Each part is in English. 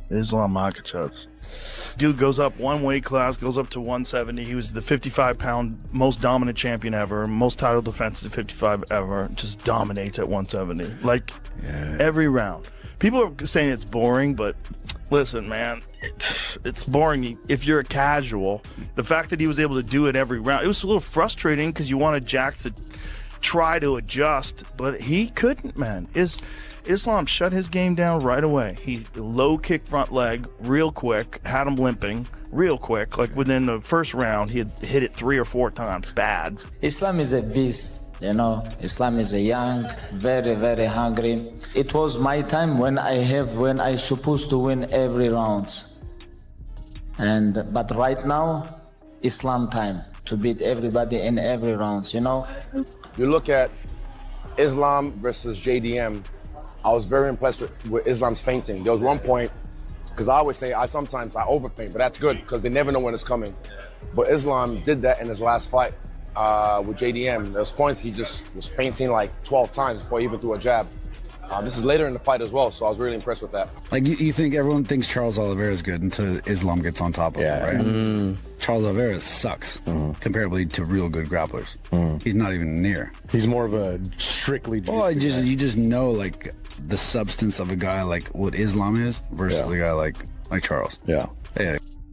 Islam Makhachev. Dude goes up one weight class, goes up to 170. He was the 55-pound most dominant champion ever, most title defenses at 55 ever. Just dominates at 170. Like, every round. People are saying it's boring, but listen, man, it's boring if you're a casual. The fact that he was able to do it every round, it was a little frustrating because you wanted Jack to try to adjust, but he couldn't, man. Islam shut his game down right away. He low kick front leg real quick, had him limping real quick. Like within the first round, he had hit it 3 or 4 times bad. Islam is a beast, you know. Islam is a young, very, very hungry. It was my time when I supposed to win every round. But right now, Islam time to beat everybody in every round, you know. You look at Islam versus JDM. I was very impressed with Islam's feinting. There was one point, because I always say I overfeint, but that's good because they never know when it's coming. But Islam did that in his last fight with JDM. There was points he just was feinting like 12 times before he even threw a jab. This is later in the fight as well, so I was really impressed with that. Like you think everyone thinks Charles Oliveira is good until Islam gets on top of him, right? Charles Oliveira sucks comparably to real good grapplers. He's not even near. He's more of a strictly. Well, you just know like the substance of a guy like what Islam is versus a guy like Charles. Yeah.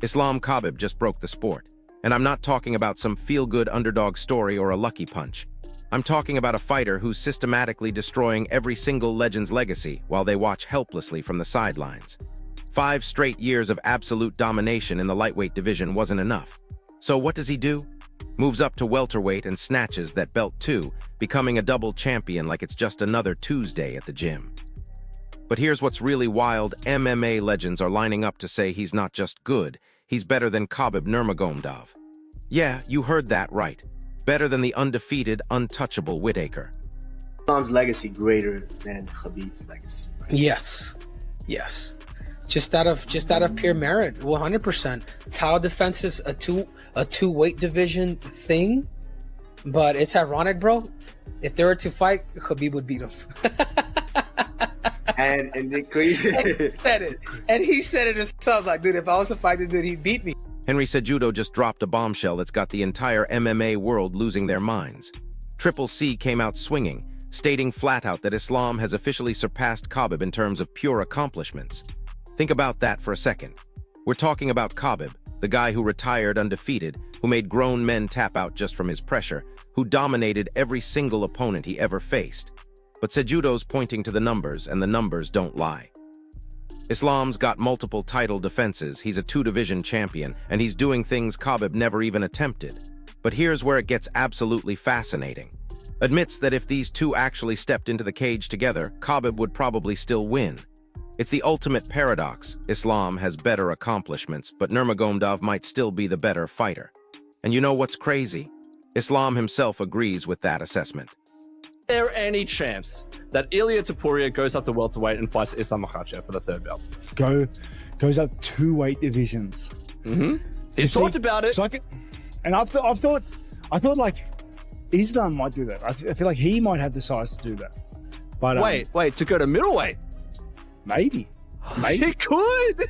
Islam Khabib just broke the sport. And I'm not talking about some feel-good underdog story or a lucky punch. I'm talking about a fighter who's systematically destroying every single legend's legacy while they watch helplessly from the sidelines. 5 straight years of absolute domination in the lightweight division wasn't enough. So what does he do? Moves up to welterweight and snatches that belt too, becoming a double champion like it's just another Tuesday at the gym. But here's what's really wild. MMA legends are lining up to say he's not just good, he's better than Khabib Nurmagomedov. Yeah, you heard that right. Better than the undefeated, untouchable Whittaker. Islam's legacy greater than Khabib's legacy. Right? Yes. Just out of pure merit, 100%. Title defense is a two weight division thing, but it's ironic, bro. If they were to fight, Khabib would beat him. and the crazy and he said it himself, like, dude, if I was to fight this dude, he'd beat me. Henry Cejudo just dropped a bombshell that's got the entire MMA world losing their minds. Triple C came out swinging, stating flat out that Islam has officially surpassed Khabib in terms of pure accomplishments. Think about that for a second. We're talking about Khabib, the guy who retired undefeated, who made grown men tap out just from his pressure, who dominated every single opponent he ever faced. But Cejudo's pointing to the numbers, and the numbers don't lie. Islam's got multiple title defenses, he's a 2-division champion, and he's doing things Khabib never even attempted. But here's where it gets absolutely fascinating. Admits that if these two actually stepped into the cage together, Khabib would probably still win. It's the ultimate paradox. Islam has better accomplishments, but Nurmagomedov might still be the better fighter. And you know what's crazy? Islam himself agrees with that assessment. Is there any chance that Ilia Topuria goes up to welterweight and fights Islam Makhachev for the 3rd belt? Goes up 2 weight divisions. He's talked about it. So I thought like Islam might do that. I feel like he might have the size to do that. But wait, to go to middleweight? Maybe. He could.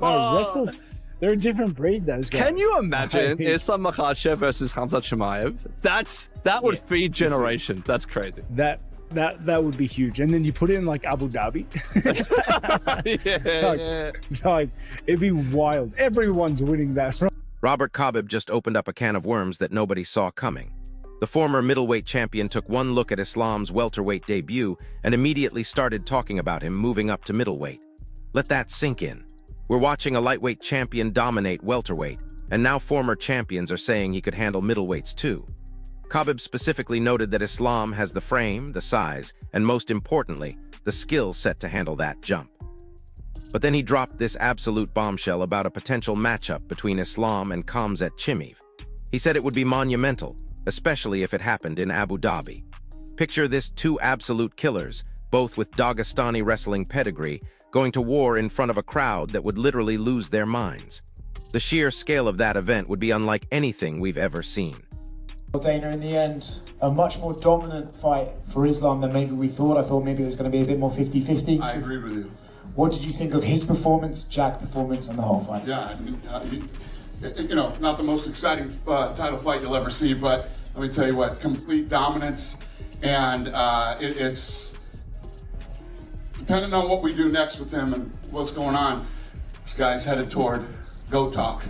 No, wrestlers, they're a different breed, those guys. Can you imagine Islam Makhachev versus Khamzat Chimaev? That would feed generations. That's crazy. That would be huge. And then you put it in like Abu Dhabi. Like, it'd be wild. Everyone's winning that. Robert Khabib just opened up a can of worms that nobody saw coming. The former middleweight champion took one look at Islam's welterweight debut and immediately started talking about him moving up to middleweight. Let that sink in. We're watching a lightweight champion dominate welterweight, and now former champions are saying he could handle middleweights too. Khabib specifically noted that Islam has the frame, the size, and most importantly, the skill set to handle that jump. But then he dropped this absolute bombshell about a potential matchup between Islam and Khamzat Chimaev. He said it would be monumental, especially if it happened in Abu Dhabi. Picture this: 2 absolute killers, both with Dagestani wrestling pedigree, going to war in front of a crowd that would literally lose their minds. The sheer scale of that event would be unlike anything we've ever seen. Dana, in the end, a much more dominant fight for Islam than maybe we thought. I thought maybe it was going to be a bit more 50-50. I agree with you. What did you think of his performance, Jack's performance, and the whole fight? Yeah, I mean, not the most exciting title fight you'll ever see, but let me tell you what, complete dominance, and it's depending on what we do next with him and what's going on, this guy's headed toward GOAT talk.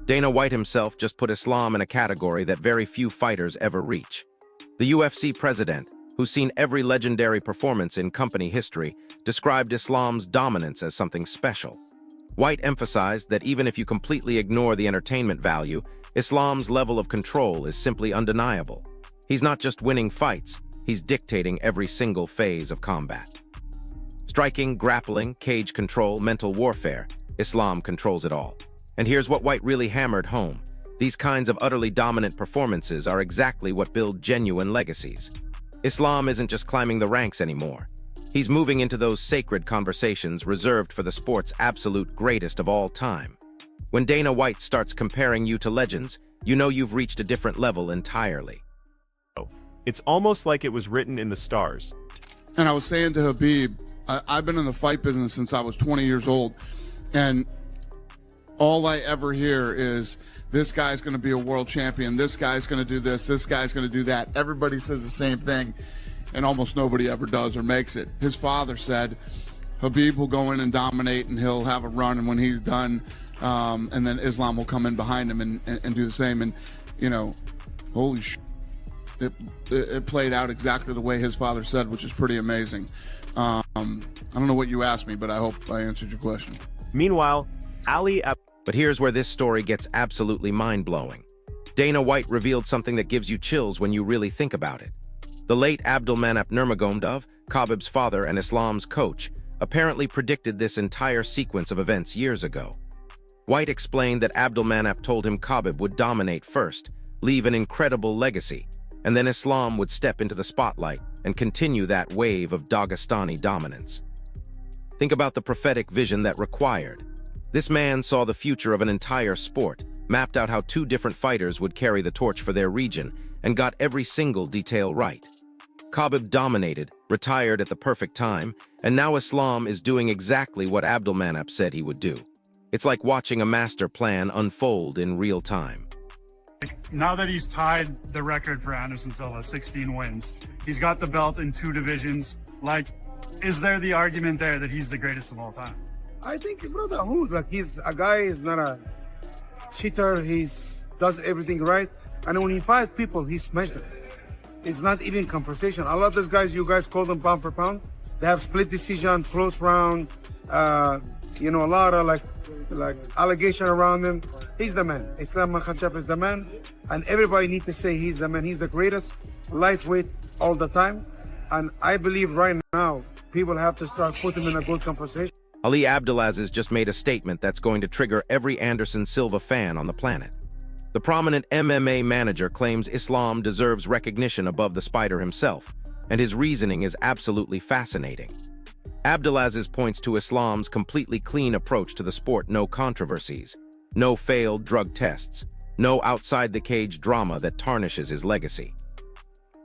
Dana White himself just put Islam in a category that very few fighters ever reach. The UFC president, who's seen every legendary performance in company history, described Islam's dominance as something special. White emphasized that even if you completely ignore the entertainment value, Islam's level of control is simply undeniable. He's not just winning fights, he's dictating every single phase of combat. Striking, grappling, cage control, mental warfare, Islam controls it all. And here's what White really hammered home. These kinds of utterly dominant performances are exactly what build genuine legacies. Islam isn't just climbing the ranks anymore. He's moving into those sacred conversations reserved for the sport's absolute greatest of all time. When Dana White starts comparing you to legends, you know you've reached a different level entirely. It's almost like it was written in the stars. And I was saying to Khabib, I've been in the fight business since I was 20 years old, and all I ever hear is, this guy's going to be a world champion, this guy's going to do this guy's going to do that. Everybody says the same thing, and almost nobody ever does or makes it. His father said, Khabib will go in and dominate, and he'll have a run, and when he's done, and then Islam will come in behind him and do the same. And, holy shit, it played out exactly the way his father said, which is pretty amazing. I don't know what you asked me, but I hope I answered your question. Meanwhile, But here's where this story gets absolutely mind-blowing. Dana White revealed something that gives you chills when you really think about it. The late Abdulmanap Nurmagomedov, Khabib's father and Islam's coach, apparently predicted this entire sequence of events years ago. White explained that Abdulmanap told him Khabib would dominate first, leave an incredible legacy, and then Islam would step into the spotlight and continue that wave of Dagestani dominance. Think about the prophetic vision that required. This man saw the future of an entire sport, mapped out how two different fighters would carry the torch for their region, and got every single detail right. Khabib dominated, retired at the perfect time, and now Islam is doing exactly what Abdulmanap said he would do. It's like watching a master plan unfold in real time. Now that he's tied the record for Anderson Silva, 16 wins, he's got the belt in 2 divisions. Is there the argument there that he's the greatest of all time? I think, brother, he's a guy, is not a cheater. He does everything right. And when he fights people, he smashes them. It's not even conversation. I love those guys. You guys call them pound for pound. They have split decision, close round, a lot of like allegation around him. He's the man. Islam Makhachev is the man. And everybody needs to say he's the man. He's the greatest lightweight all the time. And I believe right now, people have to start putting him in a good conversation. Ali Abdelaziz just made a statement that's going to trigger every Anderson Silva fan on the planet. The prominent MMA manager claims Islam deserves recognition above the Spider himself, and his reasoning is absolutely fascinating. Abdelaziz points to Islam's completely clean approach to the sport, no controversies, no failed drug tests, no outside-the-cage drama that tarnishes his legacy.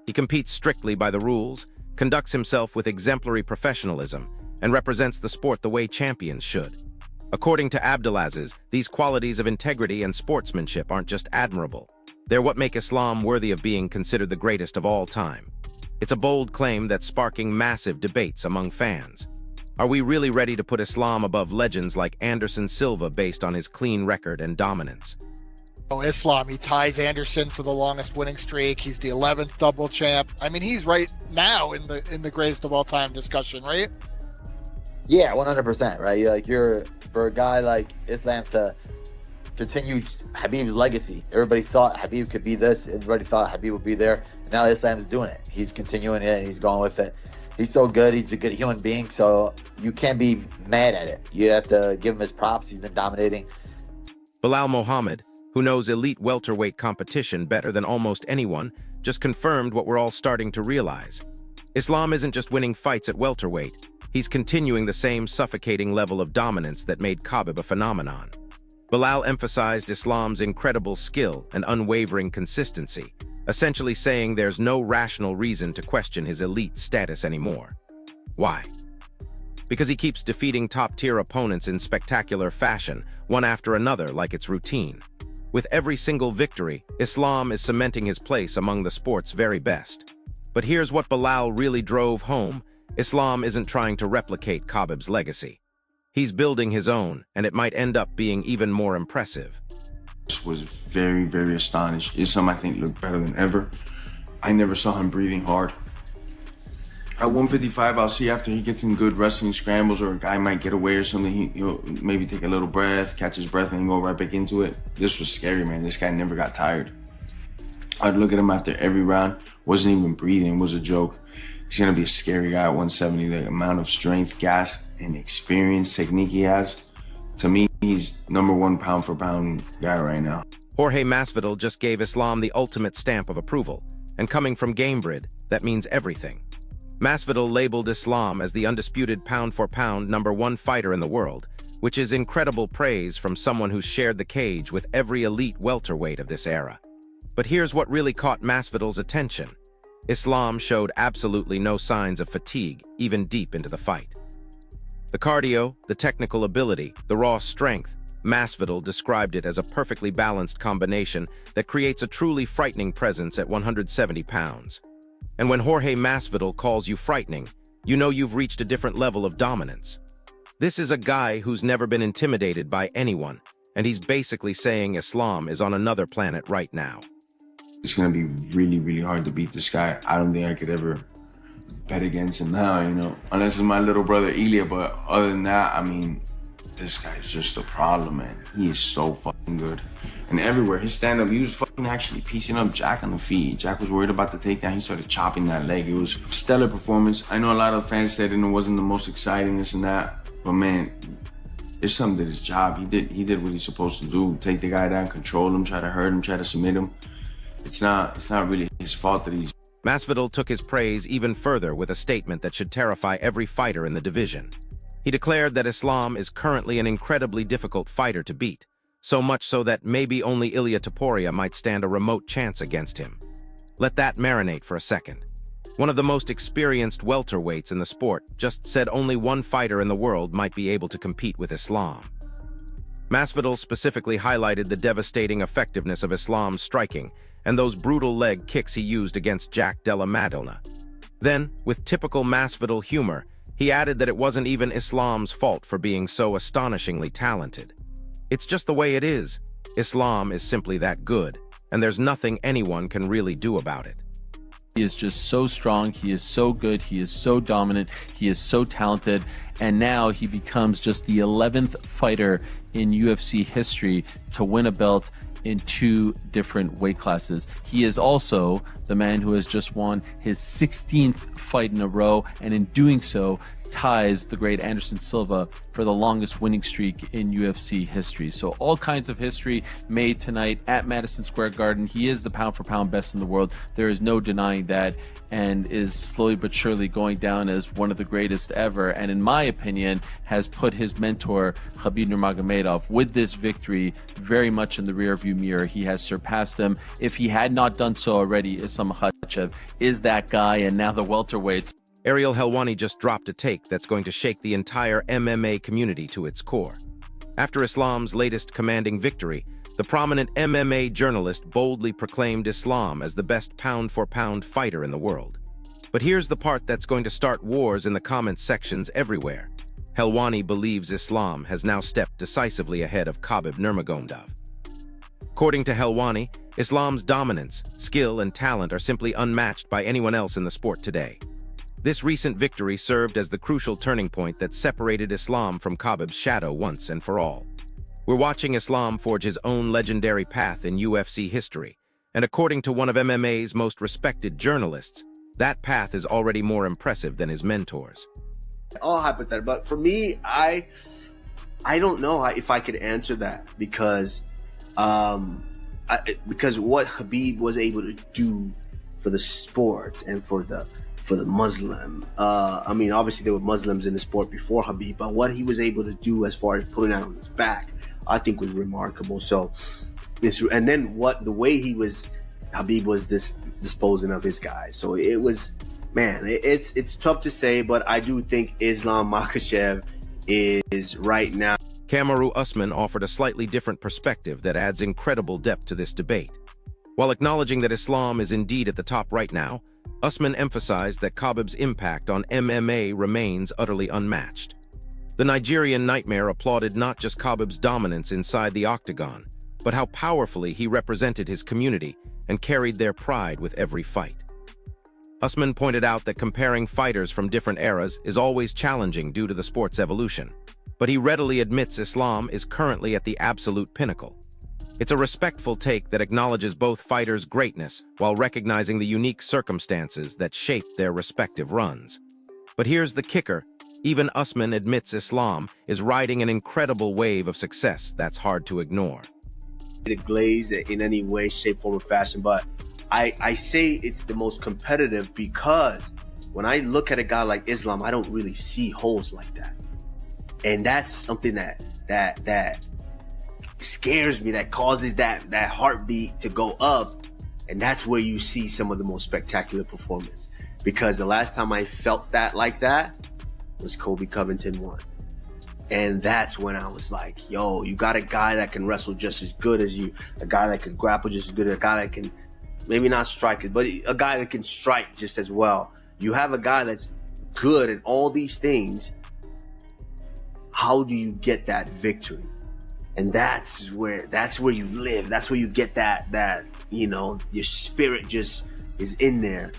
He competes strictly by the rules, conducts himself with exemplary professionalism, and represents the sport the way champions should. According to Abdelaziz, these qualities of integrity and sportsmanship aren't just admirable. They're what make Islam worthy of being considered the greatest of all time. It's a bold claim that's sparking massive debates among fans. Are we really ready to put Islam above legends like Anderson Silva based on his clean record and dominance? Islam, he ties Anderson for the longest winning streak. He's the 11th double champ. I mean, he's right now in the greatest of all time discussion, right? Yeah, 100%, right? You're for a guy like Islam to continue Khabib's legacy. Everybody thought Khabib could be this. Everybody thought Khabib would be there. And now Islam's doing it. He's continuing it, and he's going with it. He's so good. He's a good human being, so you can't be mad at it. You have to give him his props. He's been dominating. Bilal Mohammed, who knows elite welterweight competition better than almost anyone, just confirmed what we're all starting to realize. Islam isn't just winning fights at welterweight. He's continuing the same suffocating level of dominance that made Khabib a phenomenon. Bilal emphasized Islam's incredible skill and unwavering consistency, essentially saying there's no rational reason to question his elite status anymore. Why? because he keeps defeating top-tier opponents in spectacular fashion, one after another like it's routine. With every single victory, Islam is cementing his place among the sport's very best. But here's what Bilal really drove home. Islam isn't trying to replicate Khabib's legacy. He's building his own, and it might end up being even more impressive. Was very, very astonished. Islam, I think, looked better than ever. I never saw him breathing hard. At 155, I'll see after he gets in good wrestling scrambles or a guy might get away or something, he'll maybe take a little breath, catch his breath, and go right back into it. This was scary, man. This guy never got tired. I'd look at him after every round, wasn't even breathing, was a joke. He's gonna be a scary guy at 170. The amount of strength, gas, and experience, technique he has. To me, he's #1 pound for pound guy right now. Jorge Masvidal just gave Islam the ultimate stamp of approval, and coming from Gamebred, that means everything. Masvidal labeled Islam as the undisputed pound-for-pound #1 fighter in the world, which is incredible praise from someone who's shared the cage with every elite welterweight of this era. But here's what really caught Masvidal's attention. Islam showed absolutely no signs of fatigue, even deep into the fight. The cardio, the technical ability, the raw strength, Masvidal described it as a perfectly balanced combination that creates a truly frightening presence at 170 pounds. And when Jorge Masvidal calls you frightening, you know you've reached a different level of dominance. This is a guy who's never been intimidated by anyone, and he's basically saying Islam is on another planet right now. It's gonna be really, really hard to beat this guy. I don't think I could ever bet against him now, you know, unless it's my little brother Ilya, but other than that, I mean, this guy's just a problem, man. He is so fucking good. And everywhere, his stand-up, he was fucking actually piecing up Jack on the feet. Jack was worried about the takedown. He started chopping that leg. It was a stellar performance. I know a lot of fans said it wasn't the most exciting, this and that, but man, Islam did his job. He did what he's supposed to do. Take the guy down, control him, try to hurt him, try to submit him. It's not really his fault that he's... Masvidal took his praise even further with a statement that should terrify every fighter in the division. He declared that Islam is currently an incredibly difficult fighter to beat, so much so that maybe only Ilia Topuria might stand a remote chance against him. Let that marinate for a second. One of the most experienced welterweights in the sport just said only one fighter in the world might be able to compete with Islam. Masvidal specifically highlighted the devastating effectiveness of Islam's striking and those brutal leg kicks he used against Jack Della Maddalena. Then, with typical Masvidal humor, he added that it wasn't even Islam's fault for being so astonishingly talented. It's just the way it is. Islam is simply that good, and there's nothing anyone can really do about it. He is just so strong, he is so good, he is so dominant, he is so talented, and now he becomes just the 11th fighter in UFC history to win a belt in 2 different weight classes. He is also the man who has just won his 16th fight in a row, and in doing so ties the great Anderson Silva for the longest winning streak in UFC history. So all kinds of history made tonight at Madison Square Garden. He is the pound for pound best in the world. There is no denying that, and is slowly but surely going down as one of the greatest ever, and in my opinion has put his mentor Khabib Nurmagomedov with this victory very much in the rearview mirror. He has surpassed him. If he had not done so already, Islam Makhachev is that guy, and now the welterweights. Ariel Helwani just dropped a take that's going to shake the entire MMA community to its core. After Islam's latest commanding victory, the prominent MMA journalist boldly proclaimed Islam as the best pound-for-pound fighter in the world. But here's the part that's going to start wars in the comments sections everywhere. Helwani believes Islam has now stepped decisively ahead of Khabib Nurmagomedov. According to Helwani, Islam's dominance, skill, and talent are simply unmatched by anyone else in the sport today. This recent victory served as the crucial turning point that separated Islam from Khabib's shadow once and for all. We're watching Islam forge his own legendary path in UFC history, and according to one of MMA's most respected journalists, that path is already more impressive than his mentors. All hypothetical, but for me, I don't know if I could answer that because what Khabib was able to do for the sport and for the Muslim. I mean, obviously there were Muslims in the sport before Khabib, but what he was able to do as far as putting that on his back, I think was remarkable. So, and then the way Khabib was disposing of his guys. So it was man, it's tough to say, but I do think Islam Makhachev is right now. Kamaru Usman offered a slightly different perspective that adds incredible depth to this debate. While acknowledging that Islam is indeed at the top right now, Usman emphasized that Khabib's impact on MMA remains utterly unmatched. The Nigerian Nightmare applauded not just Khabib's dominance inside the octagon, but how powerfully he represented his community and carried their pride with every fight. Usman pointed out that comparing fighters from different eras is always challenging due to the sport's evolution, but he readily admits Islam is currently at the absolute pinnacle. It's a respectful take that acknowledges both fighters' greatness while recognizing the unique circumstances that shaped their respective runs. But here's the kicker. Even Usman admits Islam is riding an incredible wave of success that's hard to ignore. The glaze in any way, shape, form, or fashion, but I say it's the most competitive because when I look at a guy like Islam, I don't really see holes like that. And that's something that scares me, that causes that heartbeat to go up. And that's where you see some of the most spectacular performance. Because the last time I felt that like that was Colby Covington won. And that's when I was like, yo, you got a guy that can wrestle just as good as you, a guy that can grapple just as good, a guy that can maybe not strike it, but a guy that can strike just as well. You have a guy that's good at all these things. How do you get that victory? And that's where you live. That's where you get that your spirit just is in there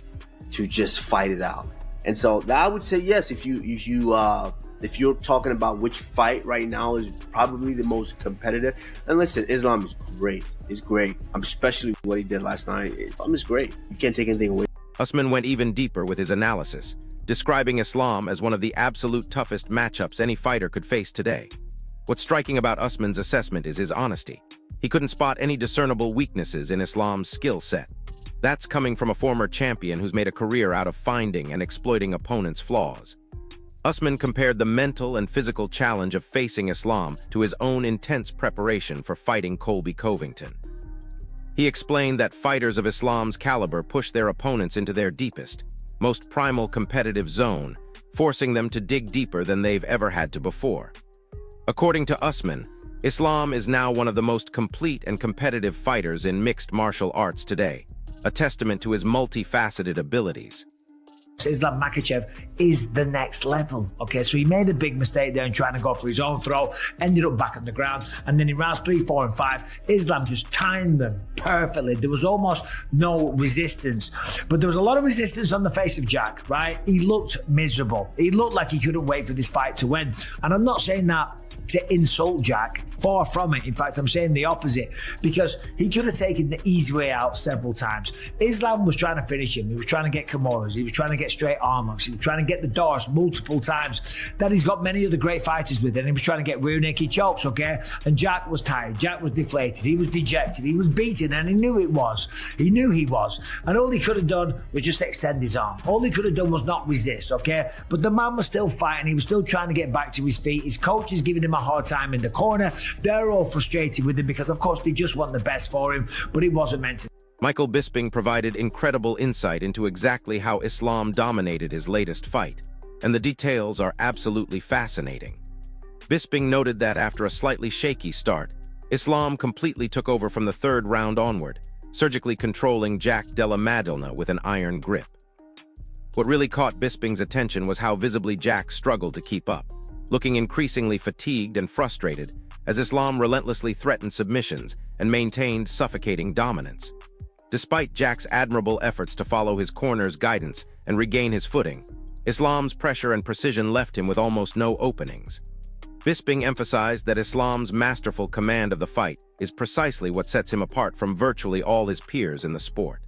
to just fight it out. And so I would say yes, if you're talking about which fight right now is probably the most competitive. And listen, Islam is great. It's great. Especially what he did last night. Islam is great. You can't take anything away. Usman went even deeper with his analysis, describing Islam as one of the absolute toughest matchups any fighter could face today. What's striking about Usman's assessment is his honesty. He couldn't spot any discernible weaknesses in Islam's skill set. That's coming from a former champion who's made a career out of finding and exploiting opponents' flaws. Usman compared the mental and physical challenge of facing Islam to his own intense preparation for fighting Colby Covington. He explained that fighters of Islam's caliber push their opponents into their deepest, most primal competitive zone, forcing them to dig deeper than they've ever had to before. According to Usman, Islam is now one of the most complete and competitive fighters in mixed martial arts today, a testament to his multifaceted abilities. Islam Makhachev is the next level. Okay, so he made a big mistake there in trying to go for his own throw, ended up back on the ground, and then in rounds 3, 4, and 5, Islam just timed them perfectly. There was almost no resistance, but there was a lot of resistance on the face of Jack, right? He looked miserable. He looked like he couldn't wait for this fight to win. And I'm not saying that to insult Jack, far from it. In fact, I'm saying the opposite, because he could have taken the easy way out several times. Islam was trying to finish him. He was trying to get Kimuras. He was trying to get straight arm locks. He was trying to get the doors multiple times that he's got many other great fighters with, and he was trying to get rear naked chokes, okay? And Jack was tired. Jack was deflated. He was dejected. He was beaten, and he knew it was. He knew he was. And all he could have done was just extend his arm. All he could have done was not resist, okay? But the man was still fighting. He was still trying to get back to his feet. His coach is giving him a hard time in the corner. They're all frustrated with him because, of course, they just want the best for him, but it wasn't meant to. Michael Bisping provided incredible insight into exactly how Islam dominated his latest fight, and the details are absolutely fascinating. Bisping noted that after a slightly shaky start, Islam completely took over from the 3rd round onward, surgically controlling Jack Della Maddalena with an iron grip. What really caught Bisping's attention was how visibly Jack struggled to keep up, looking increasingly fatigued and frustrated as Islam relentlessly threatened submissions and maintained suffocating dominance. Despite Jack's admirable efforts to follow his corner's guidance and regain his footing, Islam's pressure and precision left him with almost no openings. Bisping emphasized that Islam's masterful command of the fight is precisely what sets him apart from virtually all his peers in the sport.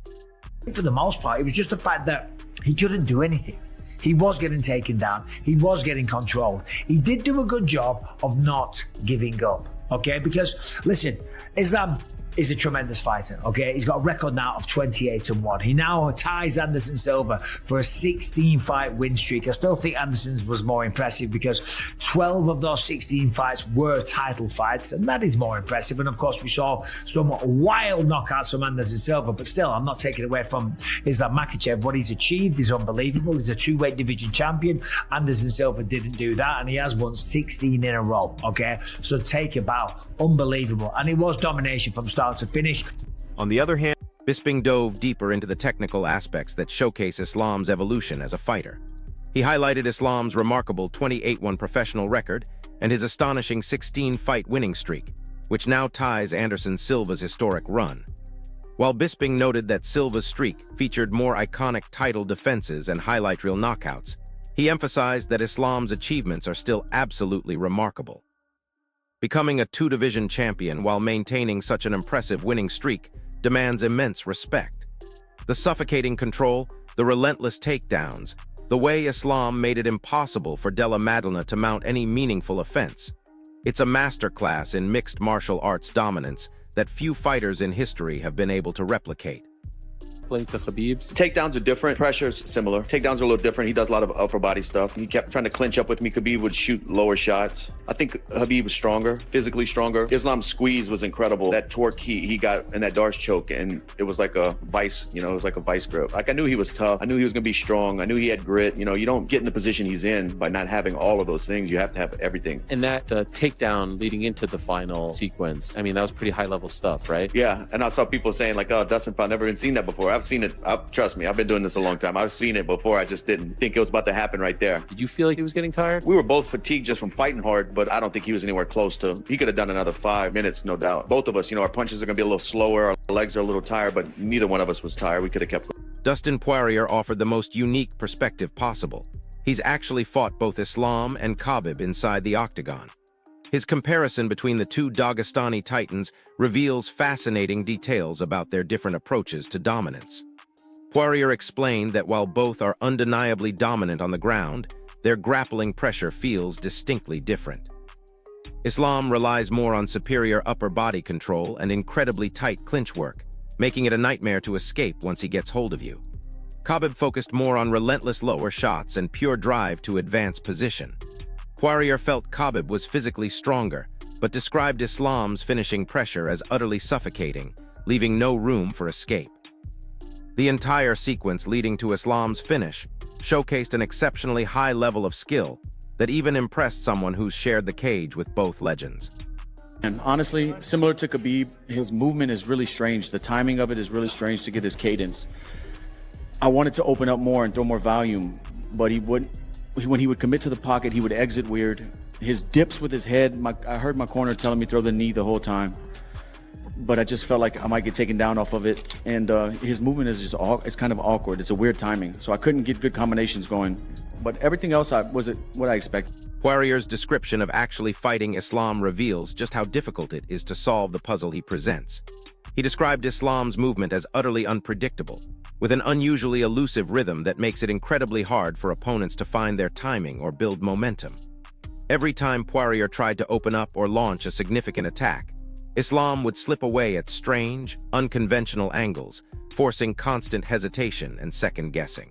For the most part, it was just the fact that he couldn't do anything. He was getting taken down. He was getting controlled. He did do a good job of not giving up, okay? Because, listen, Islam, is a tremendous fighter, okay? He's got a record now of 28-1. He now ties Anderson Silva for a 16-fight win streak. I still think Anderson's was more impressive because 12 of those 16 fights were title fights, and that is more impressive. And of course, we saw some wild knockouts from Anderson Silva, but still, I'm not taking away from Islam Makhachev. What he's achieved is unbelievable. He's a two-weight division champion. Anderson Silva didn't do that, and he has won 16 in a row, okay? So take a bow. Unbelievable. And it was domination from start to finish. On the other hand, Bisping dove deeper into the technical aspects that showcase Islam's evolution as a fighter. He highlighted Islam's remarkable 28-1 professional record and his astonishing 16-fight winning streak, which now ties Anderson Silva's historic run. While Bisping noted that Silva's streak featured more iconic title defenses and highlight reel knockouts, he emphasized that Islam's achievements are still absolutely remarkable. Becoming a two-division champion while maintaining such an impressive winning streak demands immense respect. The suffocating control, the relentless takedowns, the way Islam made it impossible for Della Maddalena to mount any meaningful offense. It's a masterclass in mixed martial arts dominance that few fighters in history have been able to replicate. To Khabib's. Takedowns are different. Pressure's similar. Takedowns are a little different. He does a lot of upper body stuff. He kept trying to clinch up with me. Khabib would shoot lower shots. I think Khabib was stronger, physically stronger. Islam's squeeze was incredible. That torque he got in that Darce choke, and it was like a vice, it was like a vice grip. Like, I knew he was tough. I knew he was going to be strong. I knew he had grit. You don't get in the position he's in by not having all of those things. You have to have everything. And that takedown leading into the final sequence, I mean, that was pretty high-level stuff, right? Yeah, and I saw people saying like, oh, Dustin, I've never even seen that before. I've seen it. Trust me, I've been doing this a long time. I've seen it before. I just didn't think it was about to happen right there. Did you feel like he was getting tired? We were both fatigued just from fighting hard, but I don't think he was anywhere close to. He could have done another 5 minutes, no doubt. Both of us, our punches are going to be a little slower. Our legs are a little tired, but neither one of us was tired. We could have kept going. Dustin Poirier offered the most unique perspective possible. He's actually fought both Islam and Khabib inside the octagon. His comparison between the two Dagestani titans reveals fascinating details about their different approaches to dominance. Poirier explained that while both are undeniably dominant on the ground, their grappling pressure feels distinctly different. Islam relies more on superior upper body control and incredibly tight clinch work, making it a nightmare to escape once he gets hold of you. Khabib focused more on relentless lower shots and pure drive to advance position. Poirier felt Khabib was physically stronger, but described Islam's finishing pressure as utterly suffocating, leaving no room for escape. The entire sequence leading to Islam's finish showcased an exceptionally high level of skill that even impressed someone who's shared the cage with both legends. And honestly, similar to Khabib, his movement is really strange. The timing of it is really strange to get his cadence. I wanted to open up more and throw more volume, but when he would commit to the pocket, he would exit weird. His dips with his head, I heard my corner telling me throw the knee the whole time. But I just felt like I might get taken down off of it. And his movement is just it's kind of awkward. It's a weird timing. So I couldn't get good combinations going. But everything else was what I expected. Poirier's description of actually fighting Islam reveals just how difficult it is to solve the puzzle he presents. He described Islam's movement as utterly unpredictable, with an unusually elusive rhythm that makes it incredibly hard for opponents to find their timing or build momentum. Every time Poirier tried to open up or launch a significant attack, Islam would slip away at strange, unconventional angles, forcing constant hesitation and second-guessing.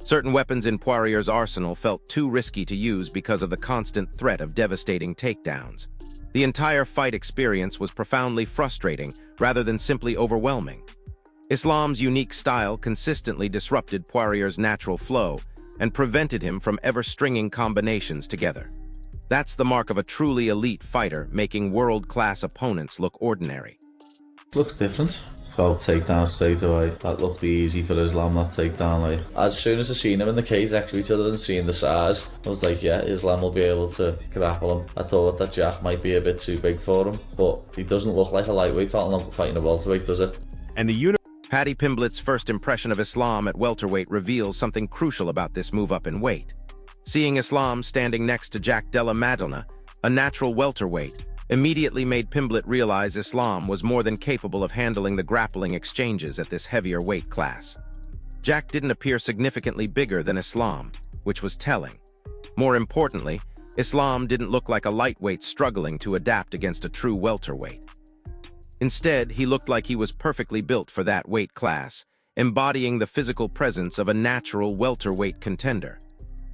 Certain weapons in Poirier's arsenal felt too risky to use because of the constant threat of devastating takedowns. The entire fight experience was profoundly frustrating rather than simply overwhelming. Islam's unique style consistently disrupted Poirier's natural flow and prevented him from ever stringing combinations together. That's the mark of a truly elite fighter, making world-class opponents look ordinary. Looks different. So takedown straight away. That looked be easy for Islam, that takedown. As soon as I seen him in the cage next to each other and seeing the size, I was like, yeah, Islam will be able to grapple him. I thought that Jack might be a bit too big for him, but he doesn't look like a lightweight fighting a welterweight, does it? And Paddy Pimblett's first impression of Islam at welterweight reveals something crucial about this move up in weight. Seeing Islam standing next to Jack Della Maddalena, a natural welterweight, immediately made Pimblett realize Islam was more than capable of handling the grappling exchanges at this heavier weight class. Jack didn't appear significantly bigger than Islam, which was telling. More importantly, Islam didn't look like a lightweight struggling to adapt against a true welterweight. Instead, he looked like he was perfectly built for that weight class, embodying the physical presence of a natural welterweight contender.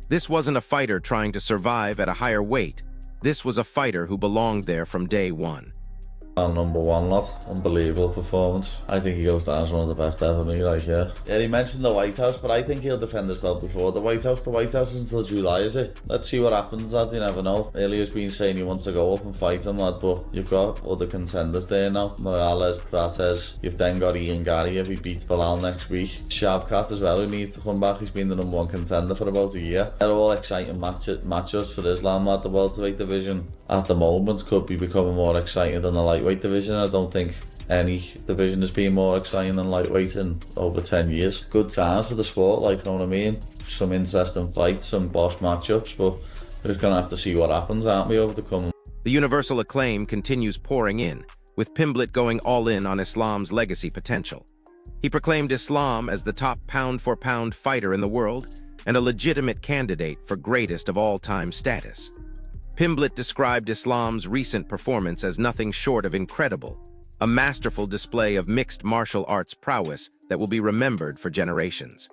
This wasn't a fighter trying to survive at a higher weight. This was a fighter who belonged there from day one. Number one, lot. Unbelievable performance. I think he goes down as one of the best ever, me, like, yeah. Yeah, he mentioned the White House, but I think he'll defend his belt before the White House. The White House is until July, is it? Let's see what happens, lad, you never know. Ilya's been saying he wants to go up and fight him, lad, but you've got other contenders there now. Morales, Prates, you've then got Ian Gary if he beats Bilal next week. Shavkat as well, who needs to come back. He's been the number one contender for about a year. They're all exciting matchups for Islam, lad. The welterweight division at the moment could be becoming more exciting than the lightweight division. I don't think any division has been more exciting than lightweight in over 10 years. Good times for the sport, like, you know what I mean? Some interesting fights, some boss matchups, but we're just going to have to see what happens, aren't we, over the coming. The universal acclaim continues pouring in, with Pimblett going all in on Islam's legacy potential. He proclaimed Islam as the top pound-for-pound fighter in the world and a legitimate candidate for greatest of all-time status. Pimblett described Islam's recent performance as nothing short of incredible, a masterful display of mixed martial arts prowess that will be remembered for generations.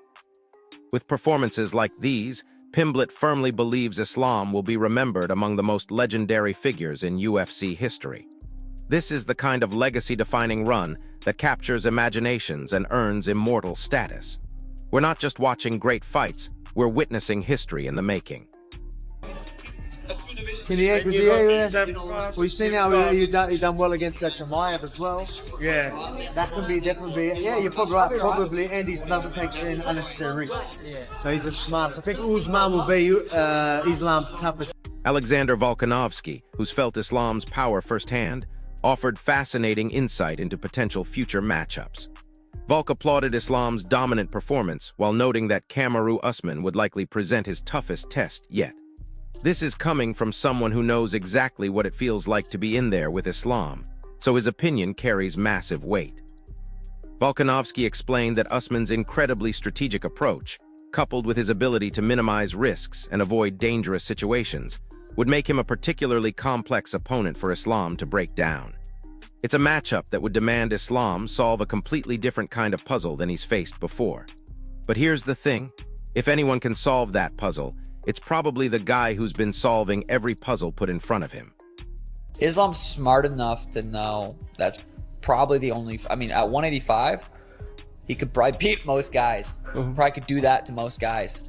With performances like these, Pimblett firmly believes Islam will be remembered among the most legendary figures in UFC history. This is the kind of legacy-defining run that captures imaginations and earns immortal status. We're not just watching great fights, we're witnessing history in the making. Yeah, we've seen how he done well against Chimaev as well. Yeah, that can be definitely. Yeah, you're probably right. Probably Andy doesn't take unnecessary risks. Yeah. So he's a smart. I think Usman will be Islam's toughest. Alexander Volkanovski, who's felt Islam's power firsthand, offered fascinating insight into potential future matchups. Volk applauded Islam's dominant performance while noting that Kamaru Usman would likely present his toughest test yet. This is coming from someone who knows exactly what it feels like to be in there with Islam, so his opinion carries massive weight. Volkanovski explained that Usman's incredibly strategic approach, coupled with his ability to minimize risks and avoid dangerous situations, would make him a particularly complex opponent for Islam to break down. It's a matchup that would demand Islam solve a completely different kind of puzzle than he's faced before. But here's the thing, if anyone can solve that puzzle, it's probably the guy who's been solving every puzzle put in front of him. Islam's smart enough to know that's probably the only... I mean, at 185, he could probably beat most guys. Probably could do that to most guys.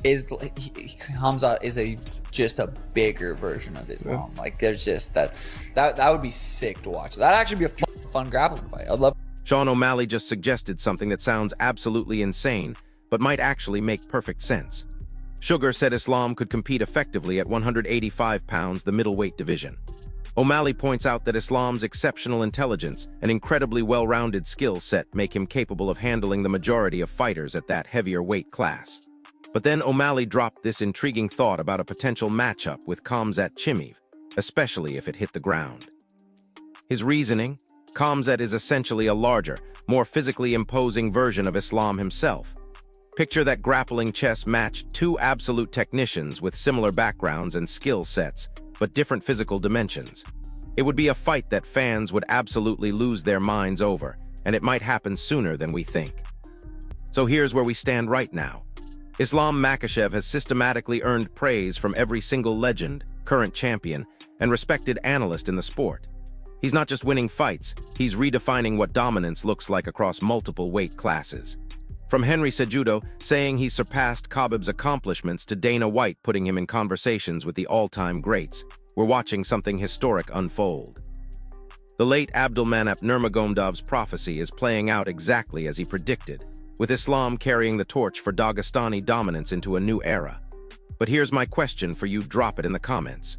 Hamza is just a bigger version of Islam. Like, there's just... That would be sick to watch. That'd actually be a fun grappling fight. I'd love... Sean O'Malley just suggested something that sounds absolutely insane, but might actually make perfect sense. Sugar said Islam could compete effectively at 185 pounds, the middleweight division. O'Malley points out that Islam's exceptional intelligence and incredibly well-rounded skill set make him capable of handling the majority of fighters at that heavier weight class. But then O'Malley dropped this intriguing thought about a potential matchup with Khamzat Chimaev, especially if it hit the ground. His reasoning? Khamzat is essentially a larger, more physically imposing version of Islam himself. Picture that grappling chess match, two absolute technicians with similar backgrounds and skill sets, but different physical dimensions. It would be a fight that fans would absolutely lose their minds over, and it might happen sooner than we think. So here's where we stand right now. Islam Makhachev has systematically earned praise from every single legend, current champion, and respected analyst in the sport. He's not just winning fights, he's redefining what dominance looks like across multiple weight classes. From Henry Cejudo saying he surpassed Khabib's accomplishments to Dana White putting him in conversations with the all-time greats, we're watching something historic unfold. The late Abdulmanap Nurmagomedov's prophecy is playing out exactly as he predicted, with Islam carrying the torch for Dagestani dominance into a new era. But here's my question for you, drop it in the comments.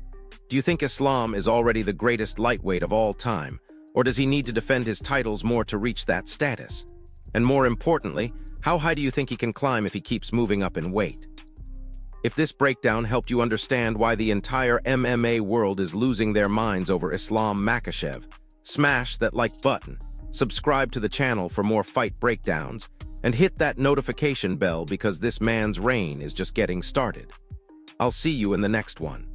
Do you think Islam is already the greatest lightweight of all time, or does he need to defend his titles more to reach that status? And more importantly, how high do you think he can climb if he keeps moving up in weight? If this breakdown helped you understand why the entire MMA world is losing their minds over Islam Makhachev, smash that like button, subscribe to the channel for more fight breakdowns, and hit that notification bell because this man's reign is just getting started. I'll see you in the next one.